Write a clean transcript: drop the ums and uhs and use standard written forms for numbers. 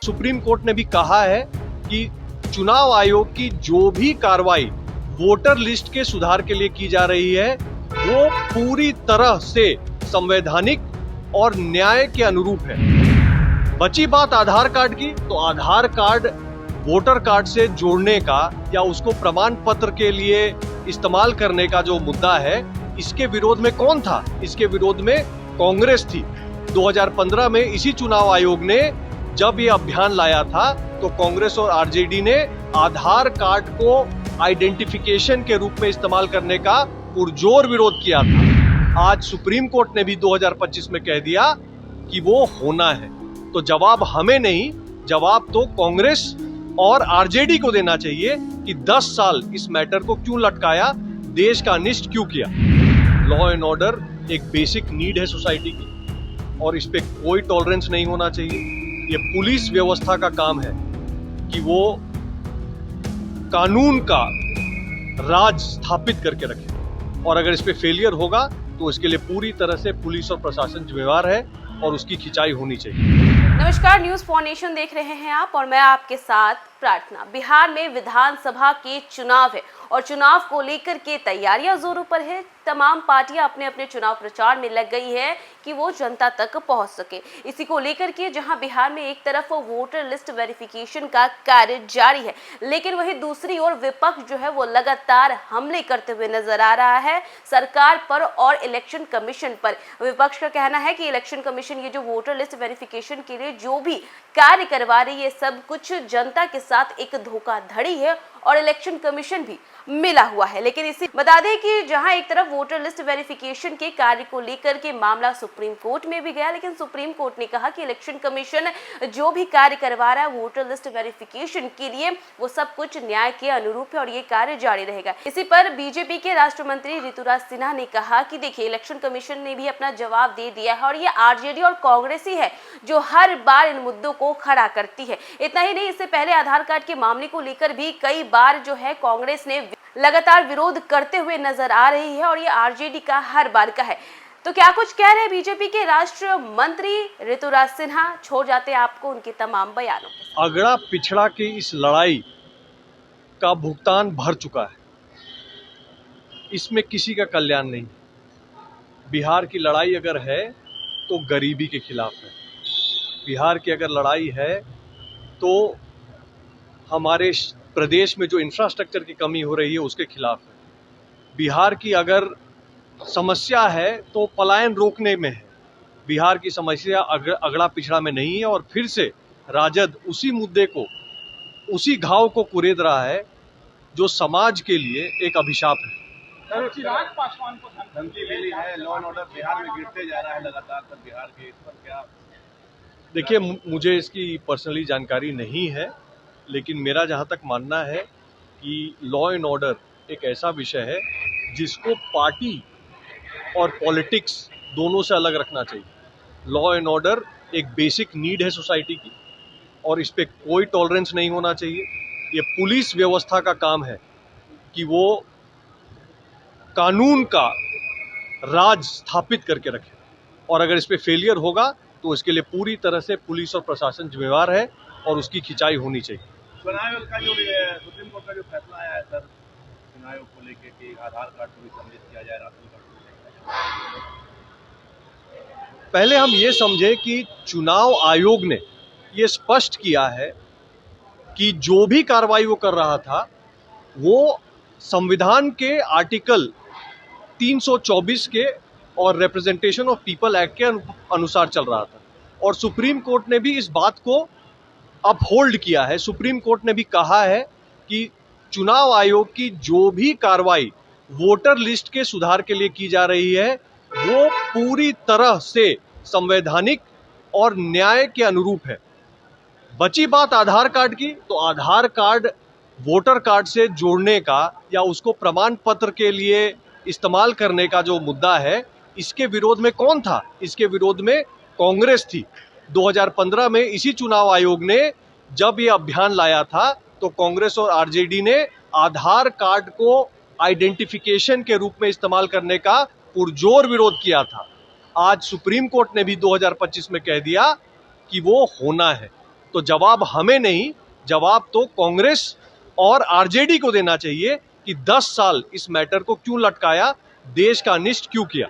Supreme court ने भी कहा है कि चुनाव आयोग की जो भी कार्रवाई वोटर लिस्ट के सुधार के लिए की जा रही है वो पूरी तरह से संवैधानिक और न्याय के अनुरूप है। बची बात आधार कार्ड की, तो आधार कार्ड वोटर कार्ड से जोड़ने का या उसको प्रमाण पत्र के लिए इस्तेमाल करने का जो मुद्दा है, इसके विरोध में कौन था? इसके विरोध में कांग्रेस थी। 2015 में इसी चुनाव आयोग ने जब ये अभियान लाया था तो कांग्रेस और आरजेडी ने आधार कार्ड को आइडेंटिफिकेशन के रूप में इस्तेमाल करने का पुरजोर विरोध किया था। आज सुप्रीम कोर्ट ने भी 2025 में कह दिया कि वो होना है। तो जवाब हमें नहीं, जवाब तो कांग्रेस और आरजेडी को देना चाहिए कि 10 साल इस मैटर को क्यों लटकाया, देश का अनिष्ट क्यों किया। लॉ एंड ऑर्डर एक बेसिक नीड है सोसाइटी की और इस पे कोई टॉलरेंस नहीं होना चाहिए। ये पुलिस व्यवस्था का काम है कि वो कानून का राज स्थापित करके रखे और अगर इस पे फेलियर होगा तो इसके लिए पूरी तरह से पुलिस और प्रशासन जिम्मेवार है और उसकी खिंचाई होनी चाहिए। नमस्कार, न्यूज़ फॉर नेशन देख रहे हैं आप और मैं आपके साथ प्रार्थना। बिहार में विधानसभा के चुनाव है और चुनाव को लेकर के तैयारियां जोरों पर है। तमाम पार्टियां अपने अपने चुनाव प्रचार में लग गई है कि वो जनता तक पहुंच सके। इसी को लेकर के जहां बिहार में एक तरफ वोटर लिस्ट वेरिफिकेशन का कार्य जारी है, लेकिन वहीं दूसरी ओर विपक्ष जो है वो लगातार हमले करते हुए नजर आ रहा है सरकार पर और इलेक्शन कमीशन पर। विपक्ष का कहना है कि इलेक्शन कमीशन ये जो वोटर लिस्ट वेरिफिकेशन के लिए जो भी कार्य करवा रही है सब कुछ जनता के साथ एक धोखाधड़ी है और इलेक्शन कमीशन भी मिला हुआ है। लेकिन इसी बता दें कि जहां एक तरफ वोटर लिस्ट वेरिफिकेशन के कार्य को लेकर के मामला सुप्रीम कोर्ट में भी गया, लेकिन सुप्रीम कोर्ट ने कहा कि इलेक्शन कमीशन जो भी कार्य करवा रहा है वोटर लिस्ट वेरिफिकेशन के लिए वो सब कुछ न्याय के अनुरूप है और ये कार्य जारी रहेगा। इसी पर बीजेपी के राष्ट्र मंत्री ऋतुराज सिन्हा ने कहा कि देखिए इलेक्शन कमीशन ने भी अपना जवाब दे दिया है और ये आरजेडी और कांग्रेस ही है जो हर बार इन मुद्दों को खड़ा करती है। इतना ही नहीं, इससे पहले आधार कार्ड के मामले को लेकर भी कई बार जो है कांग्रेस ने लगातार विरोध करते हुए नजर आ रही है और ये आरजेडी का हर बार का है। तो क्या कुछ कह रहे हैं बीजेपी के राष्ट्र मंत्री ऋतुराज सिन्हा, छोड़ जाते हैं आपको उनके तमाम बयानों के। अगड़ा पिछड़ा की इस लड़ाई का भुगतान भर चुका है, इसमें किसी का कल्याण नहीं। बिहार की लड़ाई अगर है तो गरीबी के खिलाफ है। बिहार की अगर लड़ाई है तो हमारे प्रदेश में जो इंफ्रास्ट्रक्चर की कमी हो रही है उसके खिलाफ है। बिहार की अगर समस्या है तो पलायन रोकने में है। बिहार की समस्या अगड़ा पिछड़ा में नहीं है और फिर से राजद उसी मुद्दे को, उसी घाव को कुरेद रहा है जो समाज के लिए एक अभिशाप है। चिराग पासवान को धमकी मिली है, लॉ एंड ऑर्डर बिहार में गिरते जा रहा है लगातार, तब बिहार के इस पर क्या? देखिए, मुझे इसकी पर्सनली जानकारी नहीं है, लेकिन मेरा जहाँ तक मानना है कि लॉ एंड ऑर्डर एक ऐसा विषय है जिसको पार्टी और पॉलिटिक्स दोनों से अलग रखना चाहिए। लॉ एंड ऑर्डर एक बेसिक नीड है सोसाइटी की और इस पे कोई टॉलरेंस नहीं होना चाहिए। ये पुलिस व्यवस्था का काम है कि वो कानून का राज स्थापित करके रखे और अगर इस पे फेलियर होगा तो इसके लिए पूरी तरह से पुलिस और प्रशासन जिम्मेवार है और उसकी खिंचाई होनी चाहिए। चुनाव आयोग का जो सुप्रीम कोर्ट का जो फैसला आया है सर, चुनाव आयोग को लेकर कि आधार कार्ड को भी सम्मिलित किया जाए राशन कार्ड को, पहले हम ये समझे कि चुनाव आयोग ने ये स्पष्ट किया है कि जो भी कार्रवाई वो कर रहा था वो संविधान के आर्टिकल 324 के और रिप्रेजेंटेशन ऑफ पीपल एक्ट के अनुसार चल रहा था और सुप्रीम कोर्ट ने भी इस बात को अपहोल्ड किया है। सुप्रीम कोर्ट ने भी कहा है कि चुनाव आयोग की जो भी कार्रवाई वोटर लिस्ट के सुधार के लिए की जा रही है वो पूरी तरह से संवैधानिक और न्याय के अनुरूप है। बची बात आधार कार्ड की, तो आधार कार्ड वोटर कार्ड से जोड़ने का या उसको प्रमाण पत्र के लिए इस्तेमाल करने का जो मुद्दा है, इसके विरोध में कौन था? इसके विरोध में कांग्रेस थी। 2015 में इसी चुनाव आयोग ने जब ये अभियान लाया था तो कांग्रेस और आरजेडी ने आधार कार्ड को आइडेंटिफिकेशन के रूप में इस्तेमाल करने का पुरजोर विरोध किया था। आज सुप्रीम कोर्ट ने भी 2025 में कह दिया कि वो होना है। तो जवाब हमें नहीं, जवाब तो कांग्रेस और आरजेडी को देना चाहिए कि 10 साल इस मैटर को क्यों लटकाया, देश का अनिष्ट क्यों किया।